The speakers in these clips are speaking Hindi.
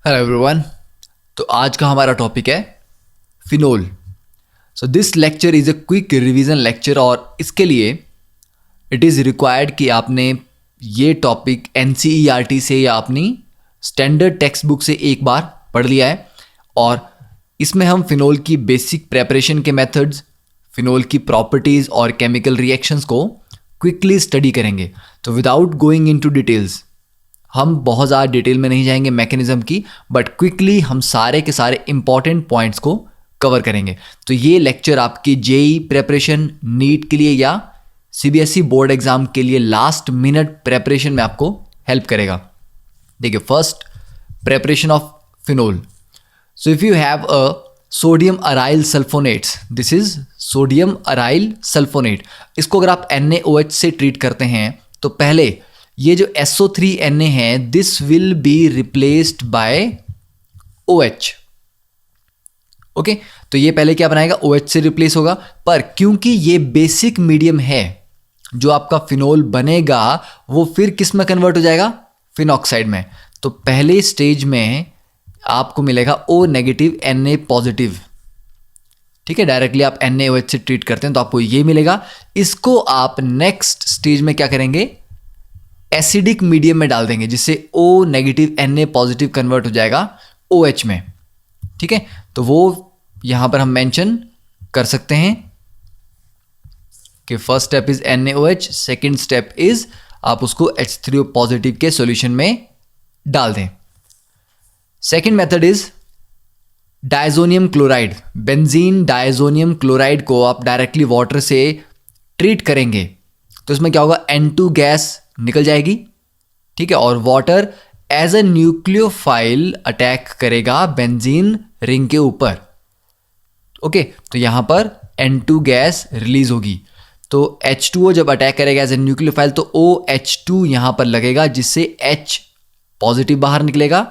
Hello everyone. तो आज का हमारा टॉपिक है phenol. So this lecture is a quick revision lecture और इसके लिए इट इज़ रिक्वायर्ड कि आपने ये टॉपिक NCERT से या अपनी स्टैंडर्ड टेक्स्ट बुक से एक बार पढ़ लिया है। और इसमें हम फिनोल की बेसिक प्रेपरेशन के मेथड्स, फिनोल की प्रॉपर्टीज़ और केमिकल रिएक्शंस को क्विकली स्टडी करेंगे। तो विदाउट गोइंग इनटू डिटेल्स, हम बहुत ज़्यादा डिटेल में नहीं जाएंगे मैकेनिज्म की, बट क्विकली हम सारे के सारे इंपॉर्टेंट पॉइंट्स को कवर करेंगे। तो ये लेक्चर आपकी जेई प्रेपरेशन, नीट के लिए या CBSE बोर्ड एग्जाम के लिए लास्ट मिनट प्रेपरेशन में आपको हेल्प करेगा। देखिए, first preparation of phenol. So if you have a sodium aryl sulphonates, this is sodium aryl sulphonate. इसको अगर आप NaOH से ट्रीट करते हैं तो पहले ये जो SO3Na है, this will be replaced by OH। Okay, तो ये पहले क्या बनाएगा, OH से रिप्लेस होगा। पर क्योंकि ये बेसिक मीडियम है, जो आपका फिनोल बनेगा वो फिर किस में कन्वर्ट हो जाएगा, फिनॉक्साइड में। तो पहले स्टेज में आपको मिलेगा O नेगेटिव Na पॉजिटिव। ठीक है, डायरेक्टली आप NaOH से ट्रीट करते हैं तो आपको ये मिलेगा। इसको आप नेक्स्ट स्टेज में क्या करेंगे, एसिडिक मीडियम में डाल देंगे, जिससे O negative Na positive convert हो जाएगा OH में। ठीक है, तो वो यहां पर हम मेंशन कर सकते हैं कि first step is NaOH, second step is आप उसको H3O पॉजिटिव के सॉल्यूशन में डाल दें। Second method is diazonium chloride. Benzene diazonium chloride को आप डायरेक्टली वाटर से ट्रीट करेंगे तो इसमें क्या होगा, N2 गैस निकल जाएगी। ठीक है, और water as a nucleophile attack करेगा बेंजीन रिंग के ऊपर। ओके, तो यहां पर N2 गैस रिलीज होगी। तो H2O जब अटैक करेगा एज ए न्यूक्लियोफाइल तो OH2 यहां पर लगेगा, जिससे H पॉजिटिव बाहर निकलेगा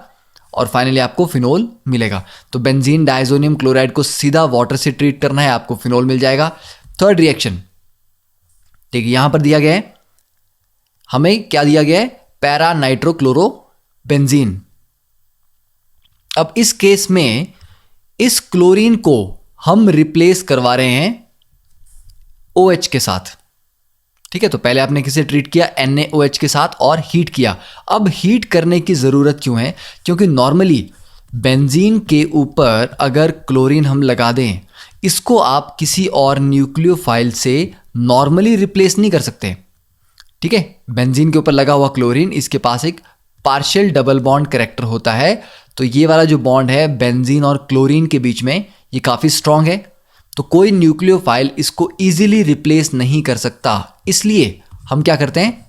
और फाइनली आपको फिनोल मिलेगा। तो बेंजीन डायजोनियम क्लोराइड को सीधा वाटर से ट्रीट करना है, आपको फिनोल मिल जाएगा। थर्ड रिएक्शन, ठीक है, यहां पर दिया गया है, हमें क्या दिया गया है, पैरा नाइट्रोक्लोरोबेंजीन। अब इस केस में इस क्लोरीन को हम रिप्लेस करवा रहे हैं OH के साथ। ठीक है, तो पहले आपने किसे ट्रीट किया, NaOH के साथ, और हीट किया। अब हीट करने की जरूरत क्यों है, क्योंकि नॉर्मली बेंजीन के ऊपर अगर क्लोरीन हम लगा दें, इसको आप किसी और न्यूक्लियोफाइल से नॉर्मली रिप्लेस नहीं कर सकते। ठीक है, बेंजीन के ऊपर लगा हुआ क्लोरीन, इसके पास एक पार्शियल डबल बॉन्ड कैरेक्टर होता है। तो ये वाला जो बॉन्ड है बेंजीन और क्लोरीन के बीच में, ये काफ़ी स्ट्रांग है, तो कोई न्यूक्लियोफाइल इसको इजीली रिप्लेस नहीं कर सकता। इसलिए हम क्या करते हैं,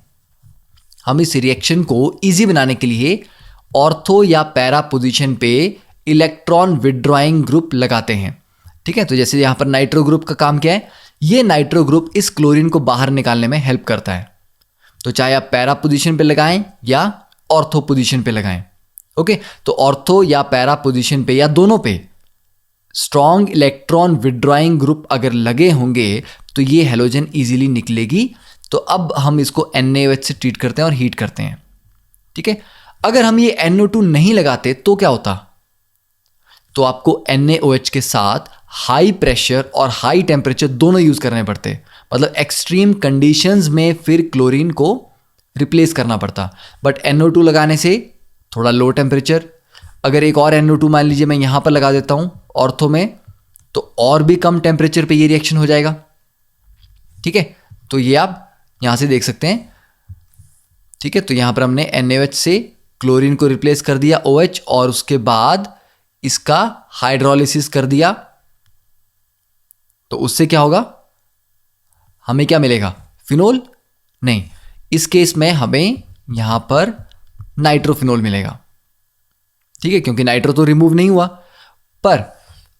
हम इस रिएक्शन को इजी बनाने के लिए ऑर्थो या पैरा पोजीशन पे इलेक्ट्रॉन विड्रॉइंग ग्रुप लगाते हैं। ठीक है, तो जैसे यहाँ पर नाइट्रो ग्रुप का काम क्या है, ये नाइट्रो ग्रुप इस क्लोरीन को बाहर निकालने में हेल्प करता है। तो चाहे आप पैरा पोजीशन पे लगाएं या ऑर्थो पोजीशन पे लगाएं। ओके, तो ऑर्थो या पैरा पोजीशन पे या दोनों पे स्ट्रॉन्ग इलेक्ट्रॉन विड्रॉइंग ग्रुप अगर लगे होंगे तो ये हेलोजन इजीली निकलेगी। तो अब हम इसको NaOH से ट्रीट करते हैं और हीट करते हैं। ठीक है, अगर हम ये NO2 नहीं लगाते तो क्या होता, तो आपको NaOH के साथ हाई प्रेशर और हाई टेम्परेचर दोनों यूज करने पड़ते। मतलब एक्सट्रीम कंडीशंस में फिर क्लोरीन को रिप्लेस करना पड़ता। बट NO2 लगाने से थोड़ा लो टेम्परेचर, अगर एक और NO2 मान लीजिए मैं यहां पर लगा देता हूं ऑर्थो में, तो और भी कम टेम्परेचर पे ये रिएक्शन हो जाएगा। ठीक है, तो ये आप यहां से देख सकते हैं। ठीक है, तो यहां पर हमने NaOH से क्लोरीन को रिप्लेस कर दिया OH, और उसके बाद इसका हाइड्रोलिसिस कर दिया। तो उससे क्या होगा, हमें क्या मिलेगा, फिनोल नहीं, इस केस में हमें यहां पर नाइट्रोफिनोल मिलेगा। ठीक है, क्योंकि नाइट्रो तो रिमूव नहीं हुआ। पर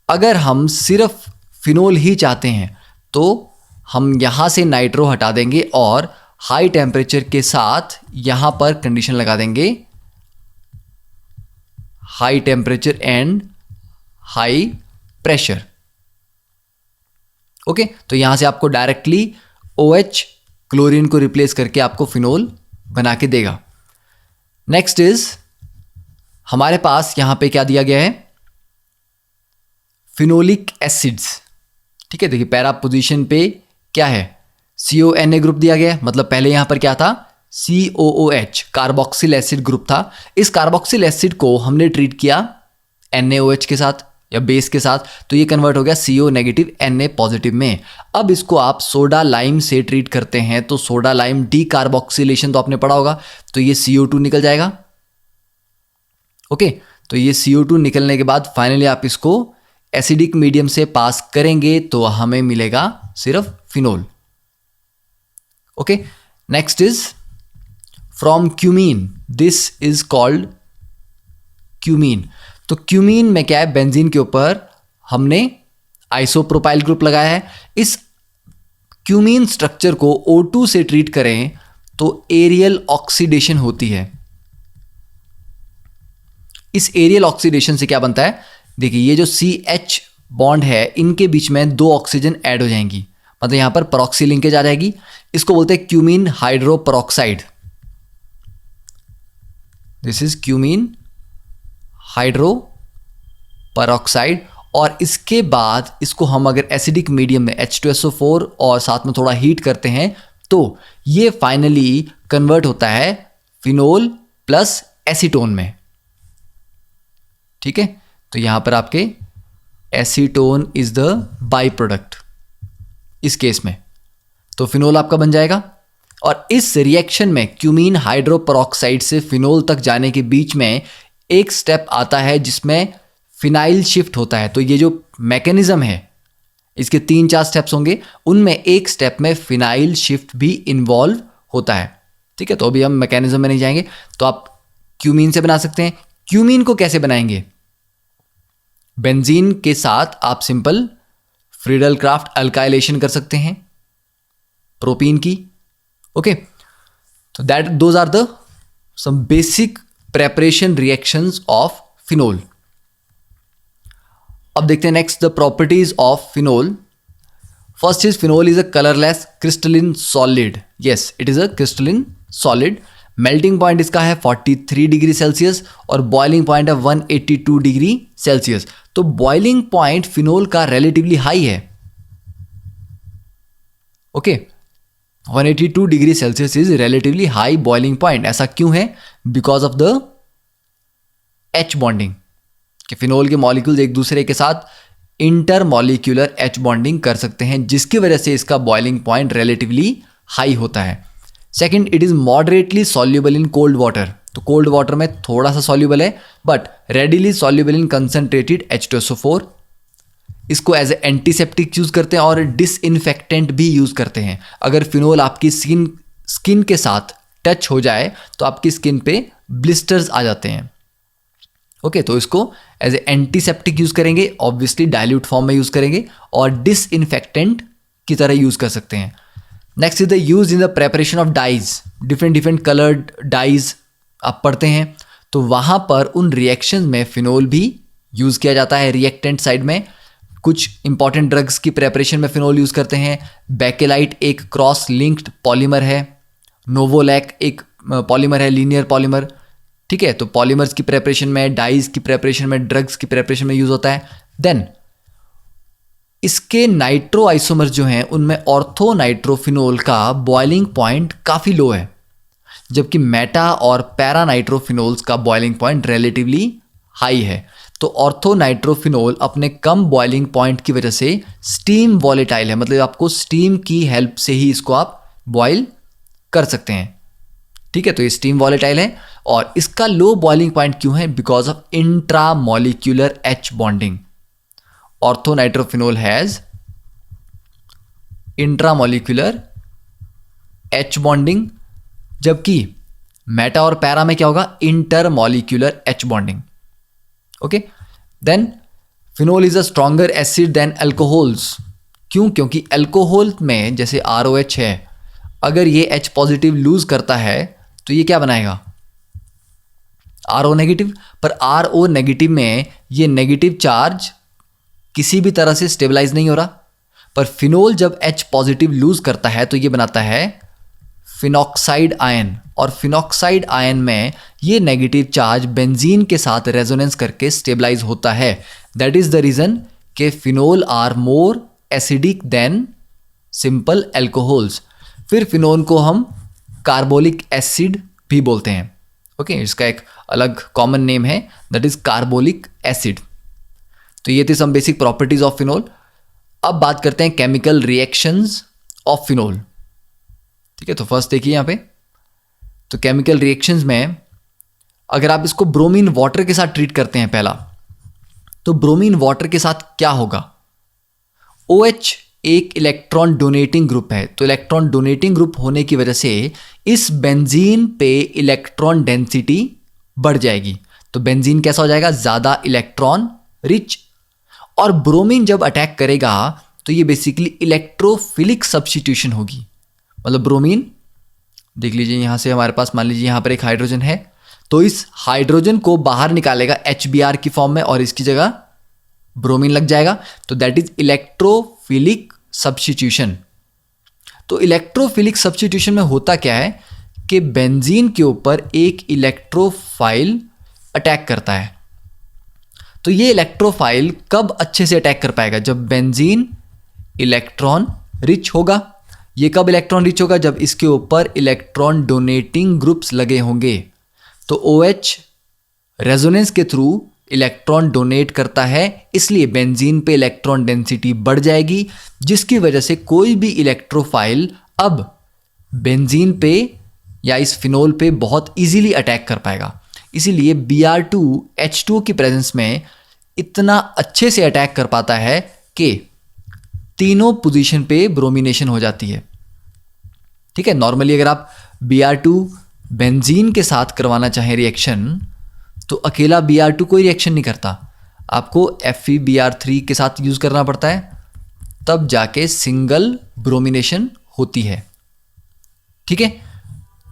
अगर हम सिर्फ फिनोल ही चाहते हैं तो हम यहां से नाइट्रो हटा देंगे और हाई टेम्परेचर के साथ यहां पर कंडीशन लगा देंगे, high temperature and high pressure. Okay, तो यहां से आपको डायरेक्टली OH क्लोरीन को रिप्लेस करके आपको फिनोल बना के देगा। नेक्स्ट इज हमारे पास यहाँ पे क्या दिया गया है, फिनोलिक एसिड्स। ठीक है, देखिए पैरा पोजीशन पे क्या है, CONA ग्रुप दिया गया है, मतलब पहले यहाँ पर क्या था, COOH कार्बोक्सिल एसिड ग्रुप था। इस कार्बोक्सिल एसिड को हमने ट्रीट किया NaOH के साथ या बेस के साथ, तो ये कन्वर्ट हो गया CO नेगेटिव Na पॉजिटिव में। अब इसको आप सोडा लाइम से ट्रीट करते हैं, तो सोडा लाइम डीकार्बोक्सिलेशन तो आपने पढ़ा होगा, तो ये CO2 निकल जाएगा। ओके, तो ये CO2 निकलने के बाद फाइनली आप इसको एसिडिक मीडियम से पास करेंगे तो हमें मिलेगा सिर्फ phenol. Okay, next is from cumene, this is called cumene. तो क्यूमीन में क्या है, बेंजीन के ऊपर हमने आइसोप्रोपाइल ग्रुप लगाया है। इस क्यूमीन स्ट्रक्चर को O2 से ट्रीट करें तो एरियल ऑक्सीडेशन होती है। इस एरियल ऑक्सीडेशन से क्या बनता है, देखिए ये जो CH बॉन्ड है, इनके बीच में 2 ऑक्सीजन ऐड हो जाएंगी, मतलब यहां पर परऑक्सी लिंकेज आ जाएगी। इसको बोलते हैं cumene hydroperoxide. This is cumene hydroperoxide. और इसके बाद इसको हम अगर एसिडिक मीडियम में H2SO4 और साथ में थोड़ा हीट करते हैं तो ये फाइनली कन्वर्ट होता है फिनोल प्लस एसीटोन में। ठीक है, तो यहां पर आपके acetone is the by product इस केस में, तो फिनोल आपका बन जाएगा। और इस रिएक्शन में क्यूमीन हाइड्रोपरऑक्साइड से फिनोल तक जाने के बीच में एक स्टेप आता है जिसमें फिनाइल शिफ्ट होता है। तो ये जो मैकेनिज्म है, इसके 3-4 स्टेप्स होंगे, उनमें एक स्टेप में फिनाइल शिफ्ट भी इन्वॉल्व होता है। ठीक है, तो अभी हम मैकेनिज्म में नहीं जाएंगे। तो आप क्यूमीन से बना सकते हैं। क्यूमीन को कैसे बनाएंगे, बेंजीन के साथ आप सिंपल फ्रीडल क्राफ्ट अल्काइलेशन कर सकते हैं प्रोपीन की। ओके, तो that those are the some basic preparation reactions of phenol. अब देखते हैं next the properties of phenol. First is phenol is a colourless crystalline solid. Yes, it is a crystalline solid. Melting point इसका है 43 डिग्री सेल्सियस और बॉइलिंग पॉइंट है 182 डिग्री सेल्सियस। तो बॉइलिंग पॉइंट फिनोल का रिलेटिवली हाई है। Okay, 182 degree Celsius is relatively high boiling point. ऐसा क्यों है, because of the H bonding, कि फिनोल के मॉलिक्यूल्स एक दूसरे के साथ इंटरमॉलिक्यूलर H बॉन्डिंग कर सकते हैं, जिसकी वजह से इसका बॉइलिंग पॉइंट रिलेटिवली हाई होता है। Second, it is moderately soluble in cold water. तो कोल्ड वाटर में थोड़ा सा सॉल्युबल है, but readily soluble in concentrated H2SO4। इसको एज ए एंटीसेप्टिक यूज करते हैं और डिसइंफेक्टेंट भी यूज करते हैं। अगर फिनोल आपकी स्किन के साथ टच हो जाए तो आपकी स्किन पे ब्लिस्टर्स आ जाते हैं। ओके, तो इसको एज ए एंटीसेप्टिक यूज करेंगे, ऑब्वियसली डाइल्यूट फॉर्म में यूज करेंगे, और डिसइंफेक्टेंट की तरह यूज कर सकते हैं। Next is the use in the preparation of dyes. Different coloured dyes आप पढ़ते हैं, तो वहाँ पर उन रिएक्शन में फिनोल भी यूज़ किया जाता है। रिएक्टेंट साइड में कुछ इंपॉर्टेंट ड्रग्स की प्रेपरेशन में फिनोल यूज़ करते हैं। बेकेलाइट एक क्रॉस लिंक्ड पॉलीमर है, नोवोलैक एक पॉलीमर है, लीनियर पॉलीमर। ठीक है, तो पॉलीमर्स की प्रेपरेशन में, डाइज की प्रेपरेशन में, ड्रग्स की प्रेपरेशन में यूज़ होता है। देन इसके नाइट्रो आइसोमर्स जो हैं उनमें ऑर्थो नाइट्रोफिनोल का बॉइलिंग पॉइंट काफ़ी लो है, जबकि मेटा और पैरा नाइट्रोफिनोल्स का बॉइलिंग पॉइंट रिलेटिवली हाई है। तो ऑर्थो नाइट्रोफिनोल अपने कम बॉइलिंग पॉइंट की वजह से स्टीम वॉलेटाइल है, मतलब आपको स्टीम की हेल्प से ही इसको आप बॉयल कर सकते हैं। ठीक है, तो ये स्टीम वॉलेटाइल है। और इसका लो बॉइलिंग पॉइंट क्यों है, because of intramolecular H bonding. Ortho nitrophenol has intramolecular H bonding, जबकि मेटा और पैरा में क्या होगा, intermolecular H bonding. Okay, then phenol is a stronger acid than alcohols. क्यों, क्योंकि अल्कोहल में जैसे ROH है, अगर ये H पॉजिटिव लूज करता है तो ये क्या बनाएगा, RO नेगेटिव। पर RO नेगेटिव में ये नेगेटिव चार्ज किसी भी तरह से स्टेबलाइज नहीं हो रहा। पर फिनोल जब H पॉजिटिव लूज करता है तो ये बनाता है फिनॉक्साइड आयन। और फिनॉक्साइड आयन में ये नेगेटिव चार्ज बेंजीन के साथ रेजोनेंस करके स्टेबलाइज होता है। दैट इज द रीजन के phenol are more acidic than simple alcohols. फिर फिनोल को हम कार्बोलिक एसिड भी बोलते हैं। ओके, इसका एक अलग कॉमन नेम है, दैट इज कार्बोलिक एसिड। तो ये थी some basic properties of phenol. अब बात करते हैं केमिकल रिएक्शंस ऑफ फिनोल। ठीक है, तो फर्स्ट देखिए यहाँ पे, तो केमिकल रिएक्शंस में अगर आप इसको ब्रोमीन वाटर के साथ ट्रीट करते हैं पहला, तो ब्रोमीन वाटर के साथ क्या होगा, OH एक इलेक्ट्रॉन डोनेटिंग ग्रुप है, तो इलेक्ट्रॉन डोनेटिंग ग्रुप होने की वजह से इस बेंजीन पे इलेक्ट्रॉन डेंसिटी बढ़ जाएगी। तो बेंजीन कैसा हो जाएगा, ज़्यादा इलेक्ट्रॉन रिच। और ब्रोमीन जब अटैक करेगा तो ये बेसिकली इलेक्ट्रोफिलिक सब्स्टिट्यूशन होगी। मतलब ब्रोमीन देख लीजिए, यहाँ से हमारे पास मान लीजिए यहाँ पर एक हाइड्रोजन है, तो इस हाइड्रोजन को बाहर निकालेगा HBr की फॉर्म में और इसकी जगह ब्रोमीन लग जाएगा। तो दैट इज इलेक्ट्रोफिलिक सब्स्टिट्यूशन। तो इलेक्ट्रोफिलिक सब्स्टिट्यूशन में होता क्या है कि बेंजीन के ऊपर एक इलेक्ट्रोफाइल अटैक करता है। तो ये इलेक्ट्रोफाइल कब अच्छे से अटैक कर पाएगा, जब बेंजीन इलेक्ट्रॉन रिच होगा। ये कब इलेक्ट्रॉन रिच होगा, जब इसके ऊपर इलेक्ट्रॉन डोनेटिंग ग्रुप्स लगे होंगे। तो OH रेजोनेंस के थ्रू इलेक्ट्रॉन डोनेट करता है, इसलिए बेंजीन पे इलेक्ट्रॉन डेंसिटी बढ़ जाएगी, जिसकी वजह से कोई भी इलेक्ट्रोफाइल अब बेंजीन पे या इस फिनोल पे बहुत इजीली अटैक कर पाएगा। इसीलिए Br2H2 की प्रेजेंस में इतना अच्छे से अटैक कर पाता है कि तीनों पोजीशन पे ब्रोमिनेशन हो जाती है। ठीक है, नॉर्मली अगर आप Br2 बेंजीन के साथ करवाना चाहें रिएक्शन, तो अकेला Br2 कोई रिएक्शन नहीं करता, आपको FeBr3 के साथ यूज़ करना पड़ता है, तब जाके सिंगल ब्रोमिनेशन होती है। ठीक है,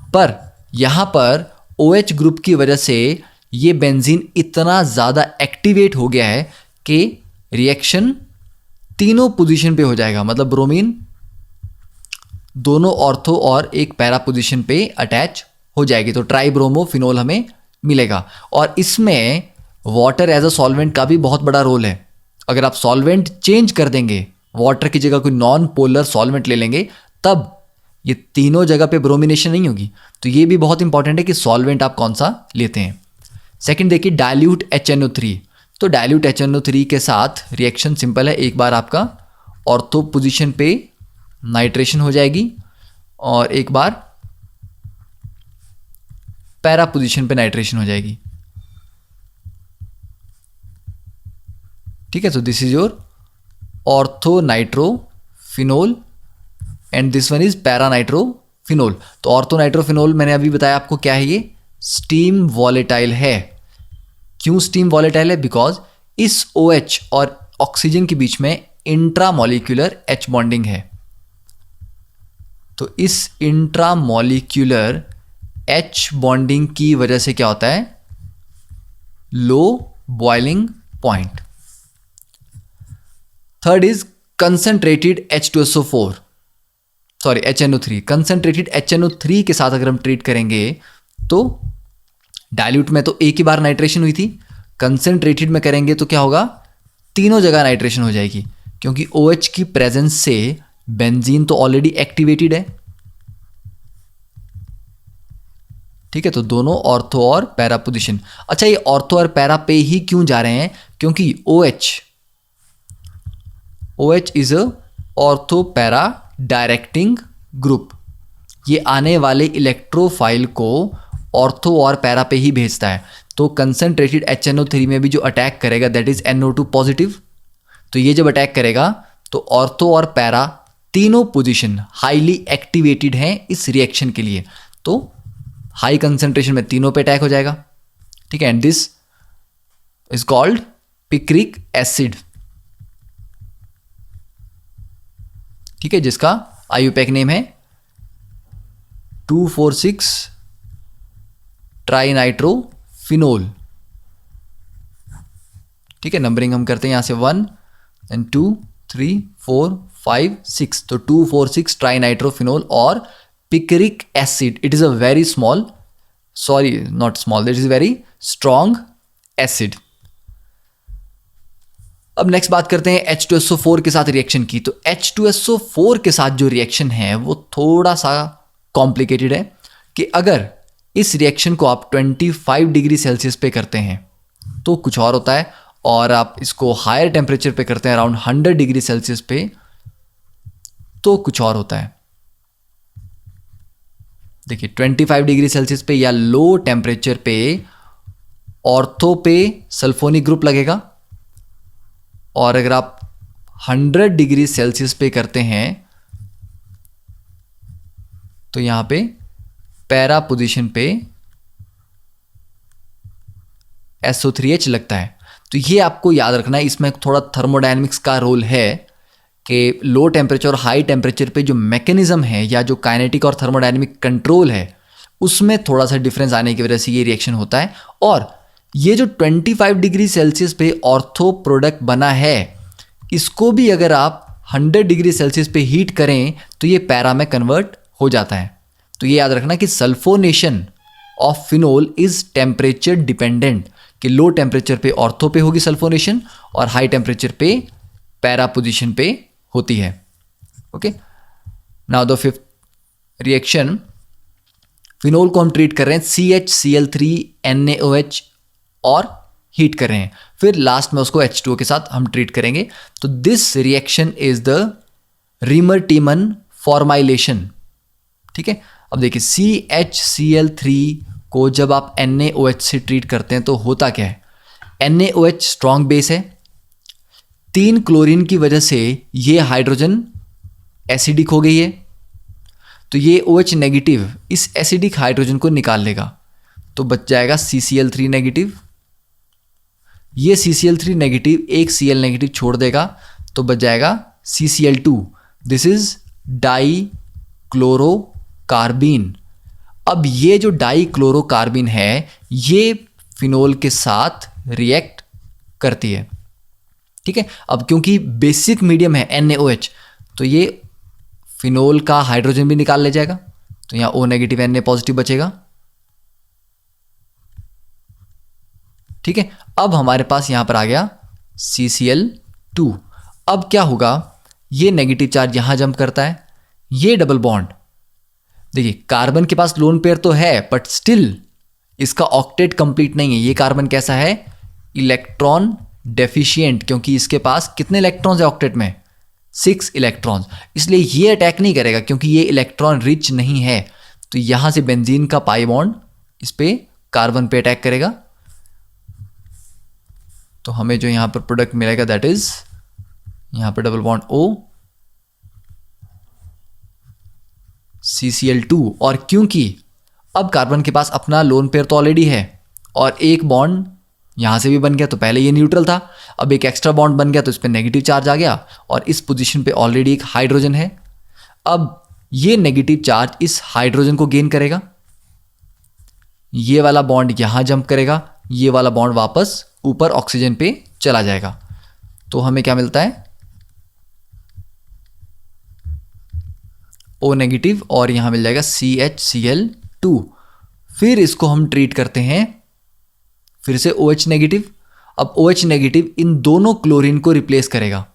पर यहाँ पर OH ग्रुप की वजह से ये बेंजीन इतना ज़्यादा एक्टिवेट हो गया है कि रिएक्शन तीनों पोजीशन पे हो जाएगा। मतलब ब्रोमीन दोनों ऑर्थो और एक पैरा पोजीशन पे अटैच हो जाएगी, तो ट्राइब्रोमो फिनोल हमें मिलेगा। और इसमें वाटर एज अ सॉल्वेंट का भी बहुत बड़ा रोल है। अगर आप सॉल्वेंट चेंज कर देंगे, वाटर की जगह कोई नॉन पोलर सॉल्वेंट ले लेंगे, तब ये तीनों जगह पे ब्रोमिनेशन नहीं होगी। तो ये भी बहुत इंपॉर्टेंट है कि सॉल्वेंट आप कौन सा लेते हैं। सेकंड देखिए, डाइल्यूट HNO3। तो डाइल्यूट HNO3 के साथ रिएक्शन सिंपल है, एक बार आपका ऑर्थो पोजीशन पे नाइट्रेशन हो जाएगी और एक बार पैरा पोजीशन पे नाइट्रेशन हो जाएगी। ठीक है, तो this is your ortho nitrophenol and this one is para nitrophenol. तो ऑर्थो नाइट्रोफिनोल मैंने अभी बताया आपको क्या है, ये स्टीम वॉलेटाइल है। क्यों स्टीम वॉलेटाइल है, बिकॉज इस OH और ऑक्सीजन के बीच में इंट्रामॉलिक्यूलर H बॉन्डिंग है। तो इस इंट्रामॉलिक्यूलर H बॉन्डिंग की वजह से क्या होता है, low boiling point. Third is concentrated H2SO4 sorry HNO3। Concentrated HNO3 के साथ अगर हम ट्रीट करेंगे तो डाइल्यूट में तो एक ही बार नाइट्रेशन हुई थी, कंसंट्रेटेड में करेंगे तो क्या होगा, तीनों जगह नाइट्रेशन हो जाएगी, क्योंकि OH की प्रेजेंस से बेंजीन तो ऑलरेडी एक्टिवेटेड है। ठीक है, तो दोनों ऑर्थो और पैरा पोजीशन। अच्छा, ये ऑर्थो और पैरा पे ही क्यों जा रहे हैं, क्योंकि OH is a ortho para directing group. ये आने वाले इलेक्ट्रोफाइल को ऑर्थो और पैरा पे ही भेजता है। तो कंसंट्रेटेड HNO3 में भी जो अटैक करेगा दैट इज NO2 पॉजिटिव। तो ये जब अटैक करेगा तो ऑर्थो और पैरा तीनों पोजीशन हाईली एक्टिवेटेड हैं इस रिएक्शन के लिए, तो हाई कंसंट्रेशन में तीनों पे अटैक हो जाएगा। ठीक है, and this is called picric acid. ठीक है, जिसका IUPAC नेम है 2,4,6 ट्राइनाइट्रोफिनोल। ठीक है, नंबरिंग हम करते हैं यहां से 1 एंड 2 3 4 5 6, तो 2,4,6 ट्राइनाइट्रोफिनोल और picric acid. It is a very small, sorry, not small, it is a very strong acid. अब नेक्स्ट बात करते हैं H2SO4 के साथ रिएक्शन की. तो H2SO4 के साथ जो रिएक्शन है वो थोड़ा सा कॉम्प्लिकेटेड है कि अगर इस रिएक्शन को आप 25 डिग्री सेल्सियस पे करते हैं तो कुछ और होता है, और आप इसको हायर टेम्परेचर पे करते हैं अराउंड 100 डिग्री सेल्सियस पे तो कुछ और होता है. देखिए 25 डिग्री सेल्सियस पे या लो टेम्परेचर पे ऑर्थो पे सल्फोनिक ग्रुप लगेगा, और अगर आप 100 डिग्री सेल्सियस पे करते हैं तो यहां पे पैरा पोजीशन पे SO3H लगता है. तो ये आपको याद रखना है. इसमें थोड़ा थर्मोडायनेमिक्स का रोल है कि लो टेम्परेचर और हाई टेम्परेचर पे जो मैकेनिज्म है या जो काइनेटिक और थर्मोडायनेमिक कंट्रोल है उसमें थोड़ा सा डिफरेंस आने की वजह से ये रिएक्शन होता है. और ये जो 25 डिग्री सेल्सियस पे ऑर्थो प्रोडक्ट बना है इसको भी अगर आप 100 डिग्री सेल्सियस पे हीट करें तो ये पैरा में कन्वर्ट हो जाता है. तो ये याद रखना कि sulphonation of phenol is temperature dependent, कि लो टेम्परेचर पे ऑर्थो पे होगी सल्फोनेशन और हाई टेम्परेचर पे पैरा पोजीशन पे होती है. Okay, now the fifth reaction, phenol को हम ट्रीट कर रहे हैं CHCl3NaOH और हीट कर रहे हैं, फिर लास्ट में उसको H2O के साथ हम ट्रीट करेंगे. तो this reaction is the Reimer Tiemann formylation. ठीक है, अब देखिए CHCl3 को जब आप NaOH से ट्रीट करते हैं तो होता क्या है. NaOH स्ट्रॉन्ग बेस है, 3 क्लोरीन की वजह से ये हाइड्रोजन एसिडिक हो गई है, तो ये OH नेगेटिव इस एसिडिक हाइड्रोजन को निकाल लेगा तो बच जाएगा CCl3 नेगेटिव. ये CCl3 नेगेटिव एक Cl नेगेटिव छोड़ देगा तो बच जाएगा CCl2. This is डाइक्लोरोकार्बीन. अब ये जो डाइक्लोरोकार्बीन है ये फिनोल के साथ रिएक्ट करती है. ठीक है, अब क्योंकि बेसिक मीडियम है NaOH तो ये फिनोल का हाइड्रोजन भी निकाल ले जाएगा, तो यहां O नेगेटिव Na पॉजिटिव बचेगा. ठीक है, अब हमारे पास यहां पर आ गया CCl2. अब क्या होगा, ये नेगेटिव चार्ज यहां जंप करता है, ये डबल बॉन्ड, देखिए कार्बन के पास लोन पेयर तो है बट स्टिल इसका ऑक्टेट कंप्लीट नहीं है. ये कार्बन कैसा है, इलेक्ट्रॉन डेफिशिएंट, क्योंकि इसके पास कितने इलेक्ट्रॉन्स है ऑक्टेट में, 6 इलेक्ट्रॉन्स. इसलिए ये अटैक नहीं करेगा क्योंकि ये इलेक्ट्रॉन रिच नहीं है. तो यहां से बेंजीन का पाई बॉन्ड इस पे कार्बन पे अटैक करेगा, तो हमें जो यहां पर प्रोडक्ट मिलेगा दैट इज यहां पर डबल बॉन्ड O CCl2. और क्योंकि अब कार्बन के पास अपना लोन पेयर तो ऑलरेडी है और एक बॉन्ड यहां से भी बन गया, तो पहले ये न्यूट्रल था, अब एक एक्स्ट्रा बॉन्ड बन गया तो इस पर नेगेटिव चार्ज आ गया और इस पोजीशन पे ऑलरेडी एक हाइड्रोजन है. अब ये नेगेटिव चार्ज इस हाइड्रोजन को गेन करेगा, ये वाला बॉन्ड यहां जंप करेगा, ये वाला बॉन्ड वापस ऊपर ऑक्सीजन पे चला जाएगा. तो हमें क्या मिलता है, O नेगेटिव और यहां मिल जाएगा CHCl2. फिर इसको हम ट्रीट करते हैं फिर से OH नेगेटिव. अब OH नेगेटिव इन दोनों क्लोरीन को रिप्लेस करेगा.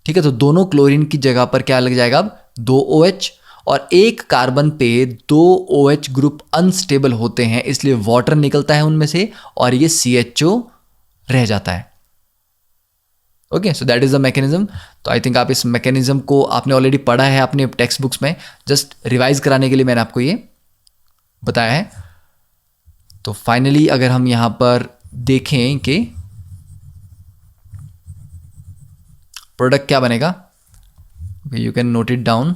ठीक है, तो दोनों क्लोरीन की जगह पर क्या लग जाएगा, अब 2 OH, और एक कार्बन पे 2 OH ग्रुप अनस्टेबल होते हैं इसलिए वाटर निकलता है उनमें से और ये CHO रह जाता है. Okay, so that is the mechanism. तो आई थिंक आप इस मैकेनिज्म को आपने ऑलरेडी पढ़ा है अपने टेक्स्ट बुक्स में, जस्ट रिवाइज कराने के लिए मैंने आपको ये बताया है. तो फाइनली अगर हम यहां पर देखें कि प्रोडक्ट क्या बनेगा, you can note it down.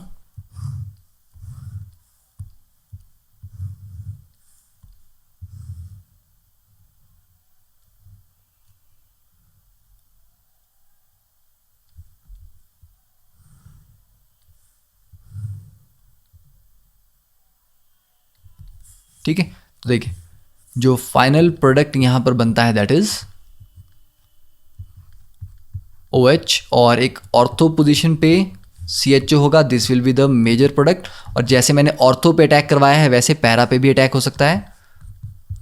ठीक है, तो देखिए जो फाइनल प्रोडक्ट यहां पर बनता है दैट इज OH और एक ऑर्थो पोजीशन पे CHO होगा, this will be the major product. और जैसे मैंने ऑर्थो पे अटैक करवाया है वैसे पैरा पे भी अटैक हो सकता है।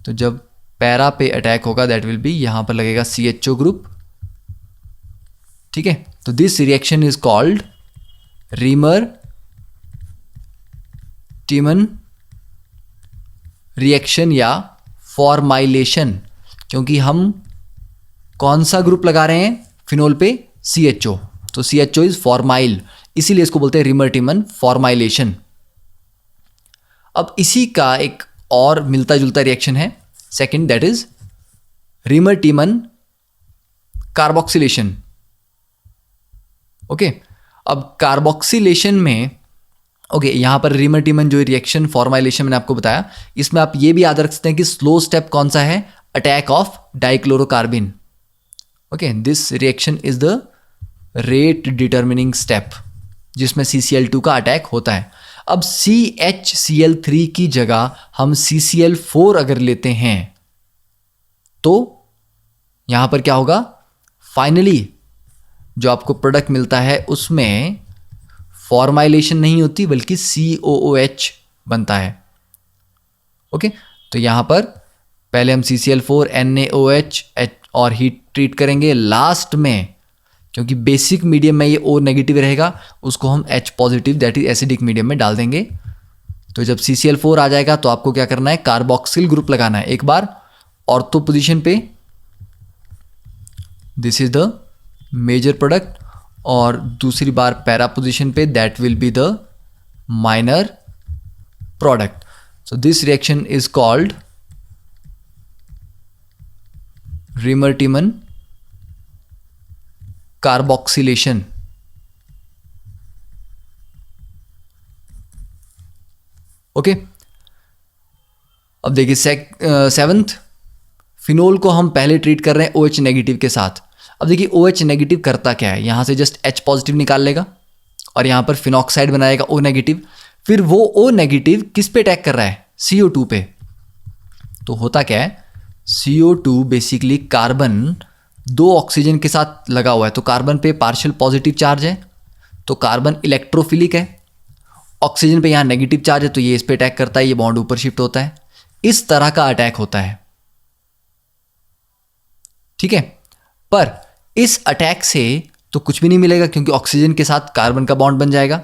तो जब पैरा पे अटैक होगा दैट विल बी, यहाँ पर लगेगा CHO ग्रुप। ठीक है, तो this reaction is called Reimer टीमन reaction या फॉर्माइलेशन, क्योंकि हम कौन सा ग्रुप लगा रहे हैं फिनोल पे, CHO। तो CHO इज फॉर्माइल, इसीलिए इसको बोलते हैं रीमर टीमन फॉर्माइलेशन। अब इसी का एक और मिलता जुलता रिएक्शन है second, that is reamer Tiemann carboxylation. Okay, अब कार्बोक्सिलेशन में यहां पर रीमर टीमन जो रिएक्शन फॉर्माइलेशन मैंने आपको बताया, इसमें आप ये भी याद रख सकते हैं कि स्लो स्टेप कौन सा है, attack of dichlorocarbene. Okay, this reaction is the rate determining step जिसमें CCl2 का अटैक होता है। अब CHCl3 की जगह हम CCl4 अगर लेते हैं तो यहां पर क्या होगा, फाइनली जो आपको प्रोडक्ट मिलता है उसमें फॉर्माइलेशन नहीं होती बल्कि COOH बनता है। ओके, तो यहां पर पहले हम CCl4 NaOH और हीट ट्रीट करेंगे, लास्ट में क्योंकि बेसिक मीडियम में ये O नेगेटिव रहेगा उसको हम H positive that is acidic medium में डाल देंगे। तो जब CCl4 आ जाएगा तो आपको क्या करना है, कार्बोक्सिल ग्रुप लगाना है। एक बार ऑर्थो पोजीशन पे, this is the major product, और दूसरी बार पैरा पोजीशन पे, that will be the minor product. So this reaction is called Reimer Tiemann carboxylation. Okay, अब देखिए सेवंथ, फिनोल को हम पहले ट्रीट कर रहे हैं OH नेगेटिव के साथ। अब देखिए OH नेगेटिव करता क्या है, यहां से जस्ट H पॉजिटिव निकाल लेगा और यहां पर फिनॉक्साइड बनाएगा O नेगेटिव। फिर वो O नेगेटिव किस पे अटैक कर रहा है, CO2 पे। तो होता क्या है, CO2 बेसिकली कार्बन 2 ऑक्सीजन के साथ लगा हुआ है, तो कार्बन पे पार्शियल पॉजिटिव चार्ज है, तो कार्बन इलेक्ट्रोफिलिक है। ऑक्सीजन पे यहाँ नेगेटिव चार्ज है तो ये इस पे अटैक करता है, ये बॉन्ड ऊपर शिफ्ट होता है। इस तरह का अटैक होता है। ठीक है, पर इस अटैक से तो कुछ भी नहीं मिलेगा क्योंकि ऑक्सीजन के साथ कार्बन का बॉन्ड बन जाएगा।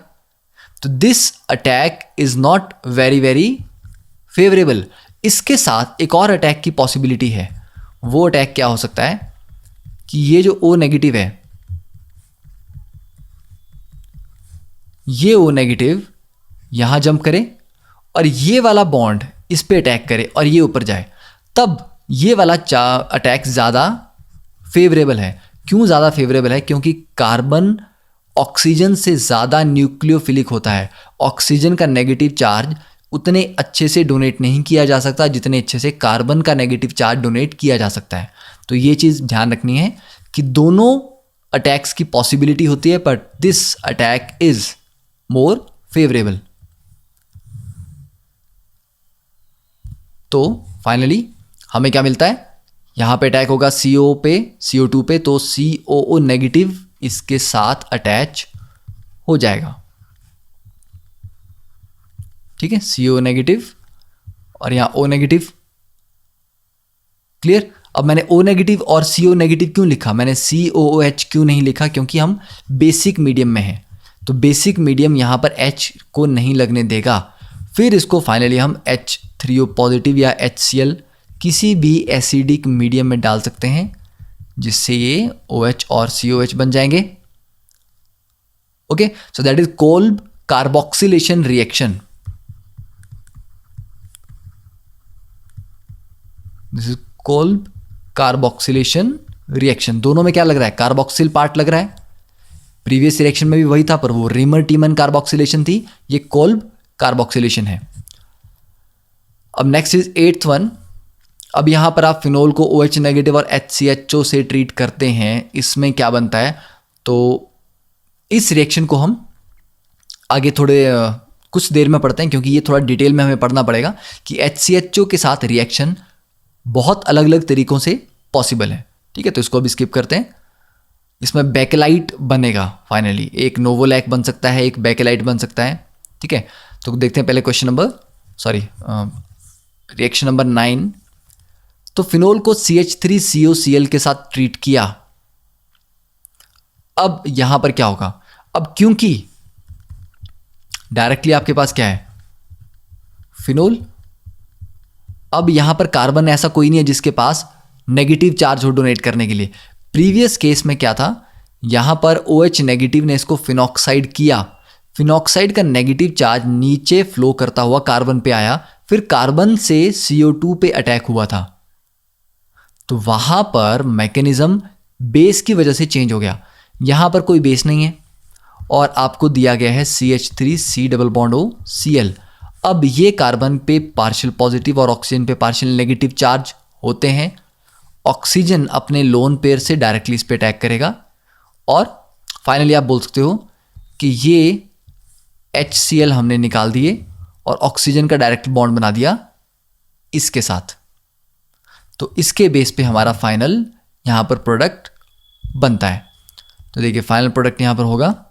तो this attack is not very very favourable. इसके साथ एक और अटैक की पॉसिबिलिटी है। वो अटैक क्या हो सकता है कि ये जो O नेगेटिव है, ये O नेगेटिव यहां जंप करे और ये वाला बॉन्ड इस पे अटैक करे और ये ऊपर जाए, तब ये वाला अटैक ज़्यादा फेवरेबल है। क्यों ज़्यादा फेवरेबल है, क्योंकि कार्बन ऑक्सीजन से ज़्यादा न्यूक्लियोफिलिक होता है। ऑक्सीजन का नेगेटिव चार्ज उतने अच्छे से डोनेट नहीं किया जा सकता जितने अच्छे से कार्बन का नेगेटिव चार्ज डोनेट किया जा सकता है। तो ये चीज़ ध्यान रखनी है कि दोनों अटैक्स की पॉसिबिलिटी होती है, but this attack is more favourable. तो फाइनली हमें क्या मिलता है, यहाँ पे अटैक होगा CO पे, CO2 पे, तो COO नेगेटिव इसके साथ अटैच हो जाएगा। ठीक है, CO नेगेटिव और यहाँ O नेगेटिव। क्लियर। अब मैंने O नेगेटिव और CO नेगेटिव क्यों लिखा, मैंने COOH क्यों नहीं लिखा, क्योंकि हम बेसिक मीडियम में हैं। तो बेसिक मीडियम यहाँ पर H को नहीं लगने देगा। फिर इसको फाइनली हम H3O पॉजिटिव या HCl किसी भी एसिडिक मीडियम में डाल सकते हैं, जिससे ये OH और COH बन जाएंगे। Okay, so that is Kolb carboxylation reaction. This is Kolb carboxylation reaction. दोनों में क्या लग रहा है, कार्बोक्सिल पार्ट लग रहा है। प्रीवियस रिएक्शन में भी वही था, पर वो रीमर टीमन कार्बोक्सिलेशन थी, ये कोल्ब कार्बोक्सिलेशन है। अब नेक्स्ट इज 8th वन। अब यहाँ पर आप फिनोल को OH नेगेटिव और HCHO से ट्रीट करते हैं, इसमें क्या बनता है, तो इस रिएक्शन को हम आगे थोड़े कुछ देर में पढ़ते हैं, क्योंकि ये थोड़ा डिटेल में हमें पढ़ना पड़ेगा कि HCHO के साथ रिएक्शन बहुत अलग अलग तरीकों से पॉसिबल है। ठीक है, तो इसको अब स्किप करते हैं। इसमें बेकेलाइट बनेगा फाइनली, एक नोवोलैक बन सकता है, एक बेकेलाइट बन सकता है। ठीक है, तो देखते हैं पहले रिएक्शन नंबर 9। तो फिनोल को CH3COCl के साथ ट्रीट किया। अब यहां पर क्या होगा, अब क्योंकि डायरेक्टली आपके पास क्या है, फिनोल, अब यहां पर कार्बन ऐसा कोई नहीं है जिसके पास नेगेटिव चार्ज हो डोनेट करने के लिए। प्रीवियस केस में क्या था, यहां पर OH नेगेटिव ने इसको फिनॉक्साइड किया, फिनॉक्साइड का नेगेटिव चार्ज नीचे फ्लो करता हुआ कार्बन पे आया, फिर कार्बन से CO2 पे अटैक हुआ था। तो वहां पर मैकेनिज्म बेस की वजह से चेंज हो गया। यहां पर कोई बेस नहीं है और आपको दिया गया है CH3C++OCl। अब ये कार्बन पे पार्शियल पॉजिटिव और ऑक्सीजन पे पार्शियल नेगेटिव चार्ज होते हैं। ऑक्सीजन अपने लोन पेयर से डायरेक्टली इस पे अटैक करेगा और फाइनली आप बोल सकते हो कि ये HCl हमने निकाल दिए और ऑक्सीजन का डायरेक्ट बॉन्ड बना दिया इसके साथ। तो इसके बेस पे हमारा फाइनल यहां पर प्रोडक्ट बनता है। तो देखिए फाइनल प्रोडक्ट यहां पर होगा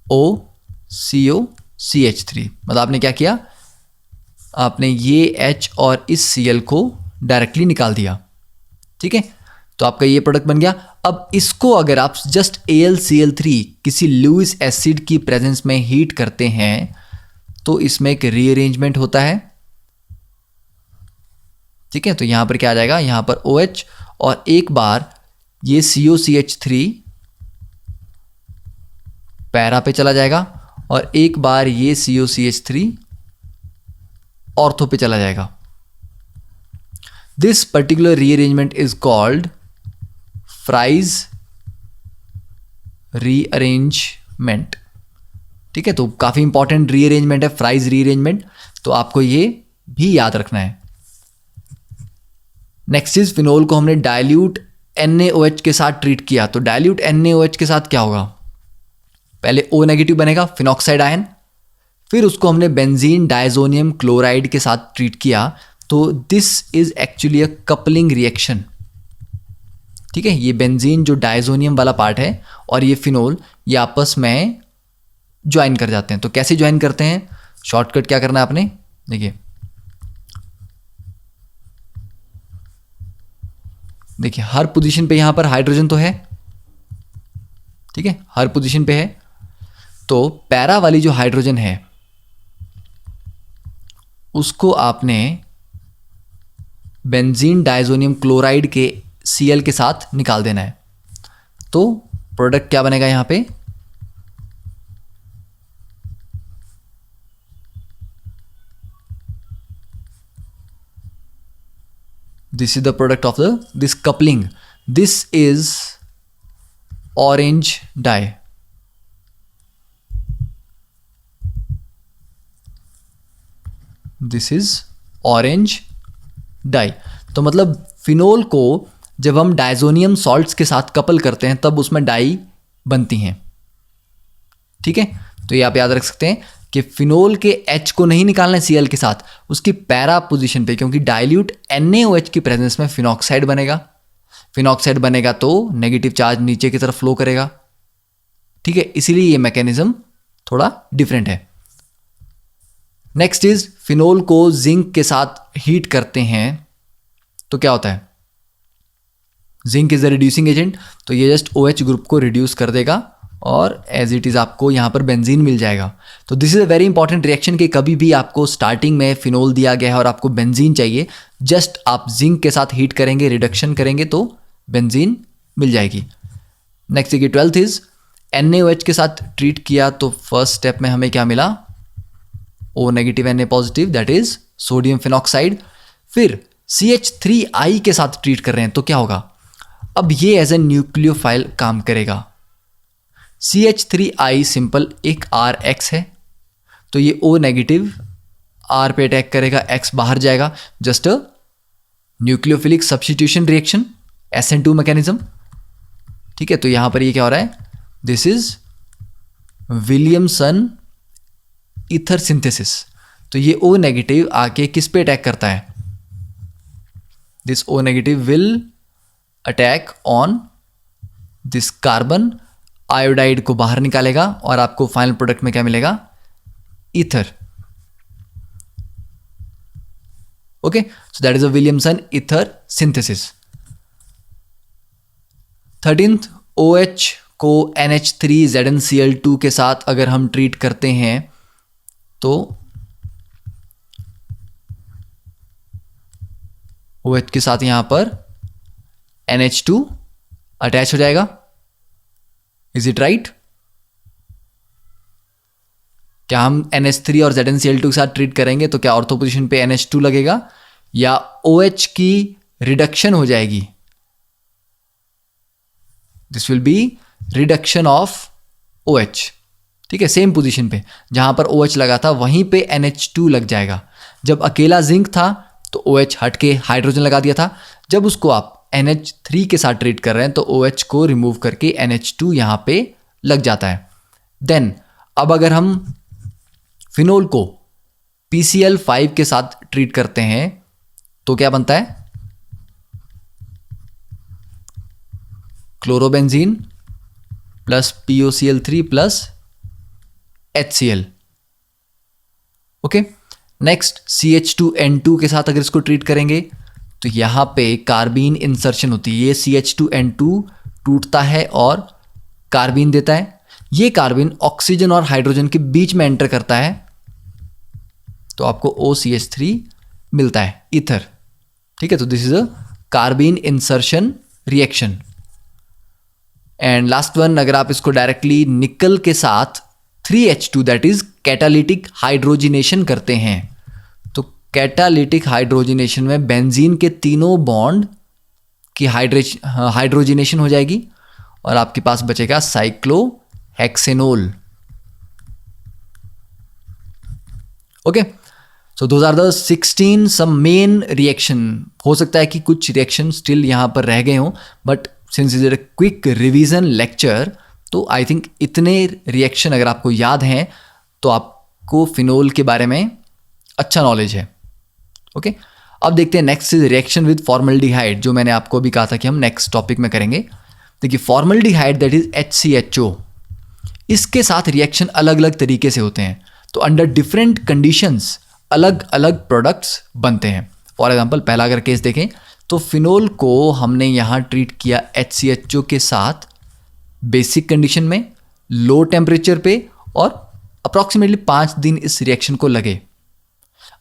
OCO-CH3। मतलब आपने क्या किया, आपने ये H और इस Cl को डायरेक्टली निकाल दिया। ठीक है, तो आपका ये प्रोडक्ट बन गया। अब इसको अगर आप जस्ट AlCl3 किसी लुईस एसिड की प्रेजेंस में हीट करते हैं तो इसमें एक रीअरेंजमेंट होता है। ठीक है, तो यहां पर क्या आ जाएगा, यहां पर OH और एक बार ये COCH3 पैरा पे चला जाएगा और एक बार ये COCH3 ऑर्थो पे चला जाएगा। This particular rearrangement is called fries rearrangement. ठीक है, तो काफी इंपॉर्टेंट रीअरेंजमेंट है फ्राइज रीअरेंजमेंट, तो आपको ये भी याद रखना है। नेक्स्ट इज फिनोल को हमने डाइल्यूट NaOH के साथ ट्रीट किया। तो डाइल्यूट NaOH के साथ क्या होगा, पहले O नेगेटिव बनेगा फिनॉक्साइड आयन, फिर उसको हमने बेंजीन डायजोनियम क्लोराइड के साथ ट्रीट किया। तो this is actually a coupling reaction. ठीक है, ये बेंजीन जो डायजोनियम वाला पार्ट है और ये फिनोल, ये आपस में ज्वाइन कर जाते हैं। तो कैसे ज्वाइन करते हैं, शॉर्टकट क्या करना है आपने, देखिए हर पोजीशन पे यहां पर हाइड्रोजन तो है। ठीक है, हर पोजीशन पे है। तो पैरा वाली जो हाइड्रोजन है उसको आपने बेंजीन डायजोनियम क्लोराइड के Cl के साथ निकाल देना है। तो प्रोडक्ट क्या बनेगा यहां पे, this is the product of this coupling. This is orange dye. This is orange dye. तो मतलब फिनोल को जब हम डायजोनियम सॉल्ट्स के साथ कपल करते हैं तब उसमें डाई बनती हैं। ठीक है, तो ये आप याद रख सकते हैं कि फिनोल के H को नहीं निकालना है Cl के साथ, उसकी पैरा पोजीशन पे, क्योंकि डाइल्यूट NaOH की प्रेजेंस में फिनॉक्साइड बनेगा। फिनॉक्साइड बनेगा तो नेगेटिव चार्ज नीचे की तरफ फ्लो करेगा। ठीक है, इसीलिए ये मैकेनिज्म थोड़ा डिफरेंट है। नेक्स्ट इज फिनोल को जिंक के साथ हीट करते हैं तो क्या होता है, zinc is the reducing agent, तो ये जस्ट OH ग्रुप को रिड्यूस कर देगा और एज इट इज आपको यहां पर बेंजीन मिल जाएगा। तो this is a very important reaction कि कभी भी आपको स्टार्टिंग में फिनोल दिया गया है और आपको बेंजीन चाहिए, जस्ट आप जिंक के साथ हीट करेंगे, रिडक्शन करेंगे तो बेंजीन मिल जाएगी। नेक्स्ट देखिए 12th इज NaOH के साथ ट्रीट किया तो फर्स्ट स्टेप में हमें क्या मिला, O negative Na positive, that is sodium phenoxide. फिर CH3I के साथ ट्रीट कर रहे हैं तो क्या होगा, अब ये एज ए न्यूक्लियोफाइल काम करेगा। CH3I सिंपल एक RX है, तो ये O नेगेटिव R पे अटैक करेगा, X बाहर जाएगा, just a nucleophilic substitution reaction, SN2 mechanism. ठीक है, तो यहां पर ये क्या हो रहा है, this is Williamson ether synthesis. तो ये O नेगेटिव आके किस पे अटैक करता है, this O negative will attack on this carbon, iodide को बाहर निकालेगा और आपको फाइनल प्रोडक्ट में क्या मिलेगा, ether. Okay, so that is a Williamson ether synthesis. 13th, OH को NH3ZnCl2 के साथ अगर हम ट्रीट करते हैं तो OH के साथ यहां पर NH2 अटैच हो जाएगा. Is it right? क्या हम NH3 और ZnCl2 के साथ ट्रीट करेंगे तो क्या ऑर्थो पोजीशन पे NH2 लगेगा या OH की रिडक्शन हो जाएगी? This will be reduction of OH. ठीक है, सेम पोजीशन पे जहां पर OH लगा था वहीं पे NH2 लग जाएगा. जब अकेला जिंक था तो OH हट के हाइड्रोजन लगा दिया था. जब उसको आप NH3 के साथ ट्रीट कर रहे हैं तो OH को रिमूव करके NH2 यहां पे लग जाता है. देन अब अगर हम फिनोल को PCl5 के साथ ट्रीट करते हैं तो क्या बनता है, chlorobenzene plus POCl3 plus HCl. Okay, next CH2N2 के साथ अगर इसको ट्रीट करेंगे तो यहां पे कार्बीन इंसर्शन होती है. ये CH2N2 टूटता है और कार्बीन देता है. ये कार्बन ऑक्सीजन और हाइड्रोजन के बीच में एंटर करता है तो आपको OCH3 मिलता है, ईथर. ठीक है, तो this is a carbene insertion reaction. And last one, अगर आप इसको डायरेक्टली निकल के साथ 3H2 that is catalytic hydrogenation करते हैं तो कैटालिटिक हाइड्रोजिनेशन में बेंजीन के तीनों बॉन्ड की हाइड्रोजिनेशन हो जाएगी और आपके पास बचेगा cyclohexanol. Okay, so those are the 16 some main reaction. हो सकता है कि कुछ रिएक्शन स्टिल यहां पर रह गए हों, but since is a quick revision lecture तो आई थिंक इतने रिएक्शन अगर आपको याद हैं तो आपको फिनोल के बारे में अच्छा नॉलेज है. ओके, अब देखते हैं next is reaction with formaldehyde, जो मैंने आपको अभी कहा था कि हम नेक्स्ट टॉपिक में करेंगे. देखिए, फॉर्मल्डिहाइड दैट इज HCHO, इसके साथ रिएक्शन अलग अलग तरीके से होते हैं. तो अंडर डिफरेंट कंडीशंस अलग अलग प्रोडक्ट्स बनते हैं. फॉर एग्जांपल, पहला अगर केस देखें तो फिनोल को हमने यहाँ ट्रीट किया HCHO के साथ बेसिक कंडीशन में, लो टेम्परेचर पे, और अप्रॉक्सीमेटली 5 दिन इस रिएक्शन को लगे.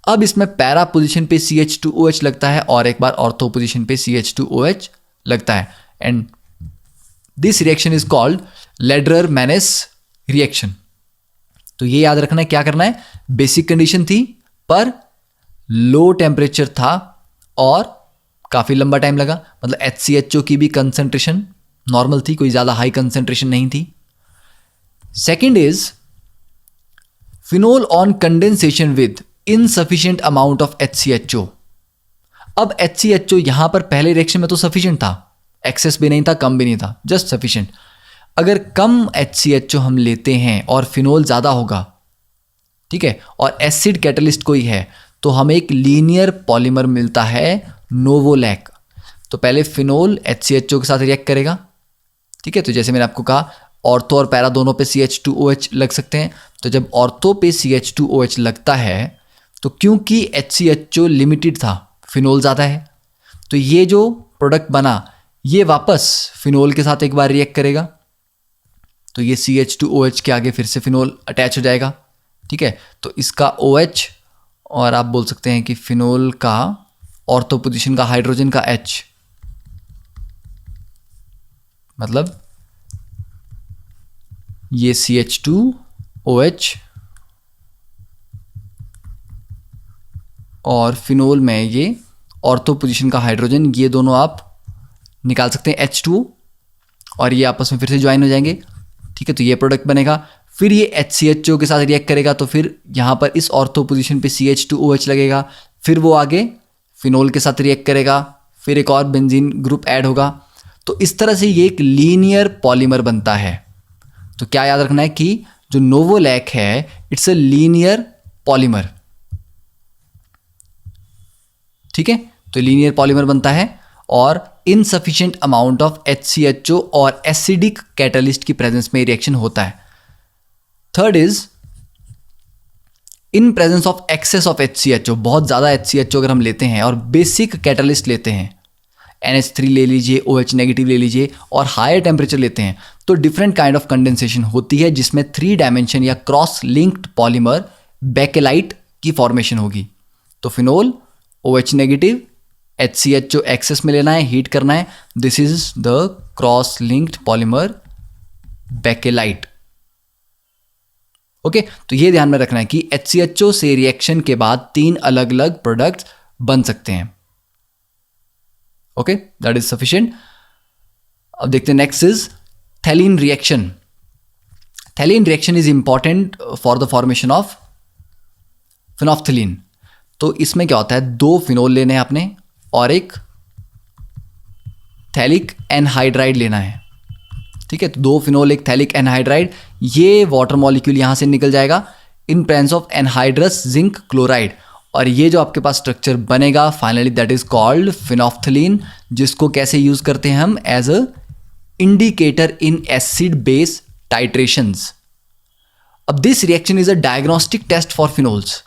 अब इसमें पैरा पोजीशन पे CH2OH लगता है और एक बार ऑर्थो पोजीशन पे CH2OH लगता है. And this reaction is called Lederer Manasse reaction. तो ये याद रखना है, क्या करना है, बेसिक कंडीशन थी पर लो टेम्परेचर था और काफ़ी लंबा टाइम लगा. मतलब HCHO की भी कंसंट्रेशन नॉर्मल थी, कोई ज़्यादा हाई कंसंट्रेशन नहीं थी. Second is phenol on condensation with insufficient amount of HCHO. अब HCHO यहां पर पहले रिएक्शन में तो सफिशिएंट था, एक्सेस भी नहीं था, कम भी नहीं था, जस्ट सफिशिएंट. अगर कम HCHO हम लेते हैं और फिनोल ज़्यादा होगा, ठीक है, और एसिड कैटलिस्ट कोई है तो हमें एक लीनियर पॉलीमर मिलता है नोवोलैक. तो पहले फिनोल HCHO के साथ रिएक्ट करेगा. ठीक है, तो जैसे मैंने आपको कहा ऑर्थो और पैरा दोनों पे CH2OH लग सकते हैं. तो जब ऑर्थो पे CH2OH लगता है तो क्योंकि HCHO लिमिटेड था, फिनोल ज़्यादा है, तो ये जो प्रोडक्ट बना ये वापस फिनोल के साथ एक बार रिएक्ट करेगा. तो ये CH2OH के आगे फिर से फिनोल अटैच हो जाएगा. ठीक है, तो इसका OH और आप बोल सकते हैं कि फिनोल का ऑर्थो पोजीशन का हाइड्रोजन का H, मतलब ये CH2OH और फिनोल में ये ऑर्थो पोजीशन का हाइड्रोजन, ये दोनों आप निकाल सकते हैं H2O और ये आपस में फिर से ज्वाइन हो जाएंगे. ठीक है, तो ये प्रोडक्ट बनेगा. फिर ये HCHO के साथ रिएक्ट करेगा तो फिर यहाँ पर इस ऑर्थो पोजीशन पे CH2OH लगेगा. फिर वो आगे फिनोल के साथ रिएक्ट करेगा, फिर एक और बेंजीन ग्रुप ऐड होगा. तो इस तरह से ये एक लीनियर पॉलीमर बनता है. तो क्या याद रखना है कि जो नोवोलैक है इट्स अ लीनियर पॉलीमर. ठीक है, तो लीनियर पॉलीमर बनता है और इनसफिशिएंट अमाउंट ऑफ HCHO और एसिडिक कैटलिस्ट की प्रेजेंस में रिएक्शन होता है। Third is in presence of excess of HCHO, बहुत ज़्यादा HCHO अगर हम लेते हैं और बेसिक कैटलिस्ट लेते हैं, NH3 ले लीजिए, OH नेगेटिव ले लीजिए और हायर टेम्परेचर लेते हैं, तो डिफरेंट काइंड ऑफ कंडेंसेशन होती है जिसमें 3 डायमेंशन या क्रॉस लिंक्ड पॉलीमर बेकेलाइट की फॉर्मेशन होगी। तो phenol OH negative, HCHO excess में लेना है, हीट करना है, this is the cross linked polymer Bakelite. Okay, तो ये ध्यान में रखना है कि HCHO से रिएक्शन के बाद 3 अलग अलग प्रोडक्ट्स बन सकते हैं। Okay, that is sufficient. अब देखते हैं next is phthalein reaction. Phthalein reaction is important for the formation of phenolphthalein. तो इसमें क्या होता है, 2 फिनोल लेने हैं आपने और एक थैलिक एनहाइड्राइड लेना है। ठीक है, तो 2 फिनोल एक थैलिक एनहाइड्राइड, ये वाटर मॉलिक्यूल यहां से निकल जाएगा in presence of anhydrous zinc chloride, और ये जो आपके पास स्ट्रक्चर बनेगा finally that is called phenolphthalein, जिसको कैसे यूज करते हैं हम as a indicator in acid base titrations. अब this reaction is a diagnostic test for phenols,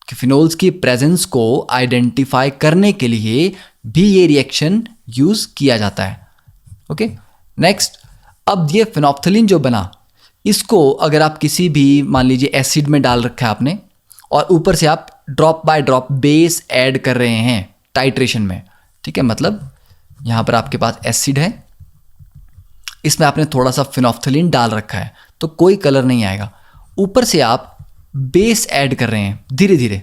कि फिनोल्स की प्रेजेंस को आइडेंटिफाई करने के लिए भी ये रिएक्शन यूज किया जाता है। ओके, नेक्स्ट, अब ये फिनोल्फ्थलीन जो बना, इसको अगर आप किसी भी मान लीजिए एसिड में डाल रखा है आपने और ऊपर से आप drop by drop base add कर रहे हैं टाइट्रेशन में, ठीक है, मतलब यहाँ पर आपके पास एसिड है, इसमें आपने थोड़ा सा फिनोल्फ्थलीन डाल रखा है तो कोई कलर नहीं आएगा, ऊपर से आप बेस ऐड कर रहे हैं धीरे धीरे,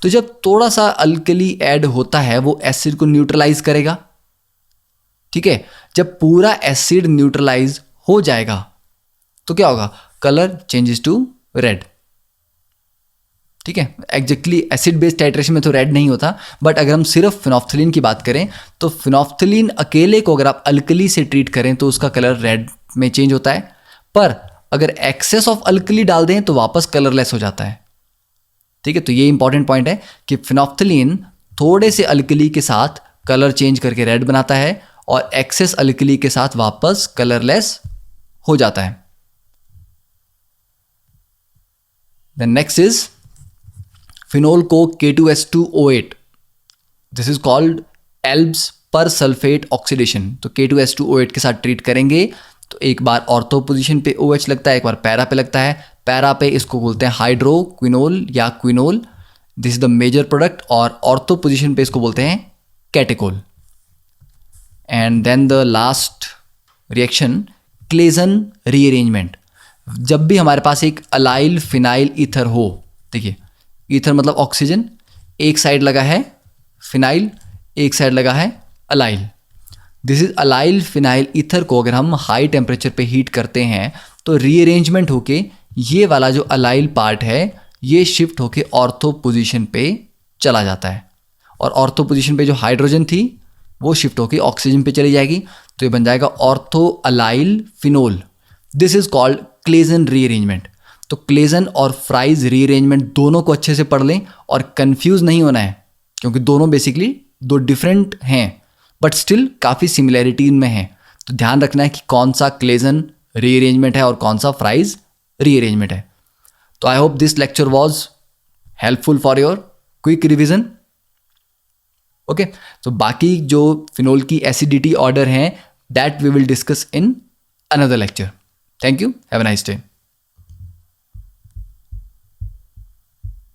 तो जब थोड़ा सा अल्कली ऐड होता है वो एसिड को न्यूट्रलाइज करेगा। ठीक है, जब पूरा एसिड न्यूट्रलाइज हो जाएगा तो क्या होगा, कलर चेंजेस टू रेड। ठीक है, एग्जैक्टली एसिड बेस्ड टाइट्रेशन में तो रेड नहीं होता, बट अगर हम सिर्फ फिनोल्फ्थलीन की बात करें तो फिनोल्फ्थलीन अकेले को अगर आप अल्कली से ट्रीट करें तो उसका कलर रेड में चेंज होता है, पर अगर एक्सेस ऑफ अल्कली डाल दें तो वापस कलरलेस हो जाता है। ठीक है, तो ये इंपॉर्टेंट पॉइंट है कि फिनोल्फ्थलीन थोड़े से अल्कली के साथ कलर चेंज करके रेड बनाता है और एक्सेस अल्कली के साथ वापस कलरलेस हो जाता है। देन नेक्स्ट इज फिनोल को K2S2O8, दिस इज कॉल्ड एल्ब्स पर सल्फेट ऑक्सीडेशन। तो K2S2O8 के साथ ट्रीट करेंगे तो एक बार ऑर्थो पोजीशन पे OH लगता है, एक बार पैरा पे लगता है, पैरा पे इसको बोलते हैं हाइड्रोक्विनोल या quinol, this is the major product, और ऑर्थो पोजीशन पे इसको बोलते हैं catechol. And then the last reaction Claisen rearrangement. जब भी हमारे पास एक अलाइल फिनाइल ईथर हो, देखिए ईथर मतलब ऑक्सीजन, एक साइड लगा है फिनाइल, एक साइड लगा है allyl, this is allyl phenyl ether को अगर हम हाई टेम्परेचर पे हीट करते हैं तो रीअरेंजमेंट होके ये वाला जो अलाइल पार्ट है ये शिफ्ट होके ऑर्थो पोजीशन पे चला जाता है, और ऑर्थो पोजीशन पे जो हाइड्रोजन थी वो शिफ्ट होके ऑक्सीजन पे चली जाएगी, तो ये बन जाएगा ortho allyl phenol. This is called Claisen rearrangement. तो क्लेजन और फ्राइज रीअरेंजमेंट दोनों को अच्छे से पढ़ लें और कंफ्यूज नहीं होना है, क्योंकि दोनों बेसिकली 2 डिफरेंट हैं बट स्टिल काफ़ी सिमिलैरिटी इनमें है। तो ध्यान रखना है कि कौन सा क्लेजन रीअरेंजमेंट है और कौन सा फ्राइज रीअरेंजमेंट है। तो I hope this lecture was helpful for your quick revision. Okay, तो बाकी जो फिनोल की एसिडिटी ऑर्डर हैं that we will discuss in another lecture. Thank you, have a nice day.